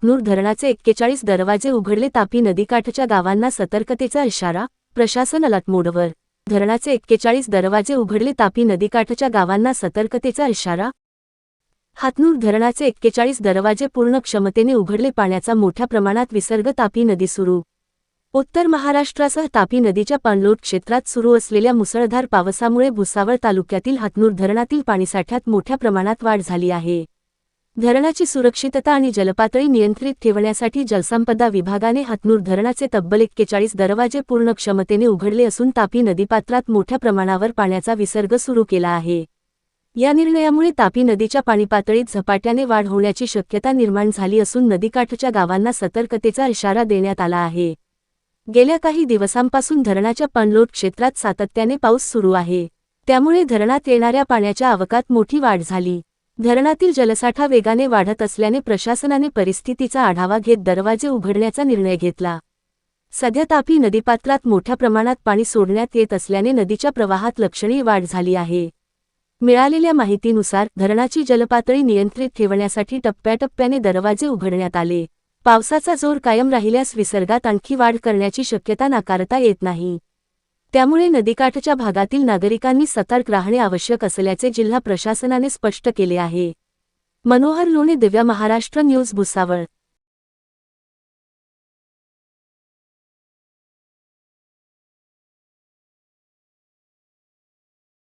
हातनूर धरणाचे 41 दरवाजे उघडले. तापी नदीकाठच्या गावांना सतर्कतेचा इशारा, प्रशासन अलर्ट मोडवर. धरणाचे 41 दरवाजे उघडले. तापी नदीकाठच्या गावांना सतर्कतेचा इशारा. हातनूर धरणाचे 41 दरवाजे पूर्ण क्षमतेने उघडले. पाण्याचा मोठ्या प्रमाणात विसर्ग. तापी नदी सुरू. उत्तर महाराष्ट्रासह तापी नदीच्या पाणलोट क्षेत्रात सुरू असलेल्या मुसळधार पावसामुळे भुसावळ तालुक्यातील हातनूर धरणातील पाणीसाठ्यात मोठ्या प्रमाणात वाढ झाली आहे. धरणाची सुरक्षितता आणि जलपातळी नियंत्रित ठेवण्यासाठी जलसंपदा विभागाने हातनूर धरणाचे तब्बल 41 दरवाजे पूर्ण क्षमतेने उघडले असून तापी नदीपात्रात मोठ्या प्रमाणावर पाण्याचा विसर्ग सुरू केला आहे. या निर्णयामुळे तापी नदीच्या पाणीपातळीत झपाट्याने वाढ होण्याची शक्यता निर्माण झाली असून नदीकाठच्या गावांना सतर्कतेचा इशारा देण्यात आला आहे. गेल्या काही दिवसांपासून धरणाच्या पाणलोट क्षेत्रात सातत्याने पाऊस सुरू आहे. त्यामुळे धरणात येणाऱ्या पाण्याच्या आवकात मोठी वाढ झाली. धरणातील जलसाठा वेगाने वाढत असल्याने प्रशासनाने परिस्थितीचा आढावा घेत दरवाजे उघडण्याचा निर्णय घेतला. सध्या तापी नदीपात्रात मोठ्या प्रमाणात पाणी सोडण्यात येत असल्याने नदीच्या प्रवाहात लक्षणीय वाढ झाली आहे. मिळालेल्या माहितीनुसार धरणाची जलपातळी नियंत्रित ठेवण्यासाठी टप्प्याटप्प्याने दरवाजे उघडण्यात आले. पावसाचा जोर कायम राहिल्यास विसर्गात आणखी वाढ करण्याची शक्यता नाकारता येत नाही. त्यामुळे नदीकाठच्या भागातील नागरिकांनी सतर्क राहणे आवश्यक असल्याचे जिल्हा प्रशासनाने स्पष्ट केले आहे. मनोहर लोणे, दिव्य महाराष्ट्र न्यूज, भुसावळ.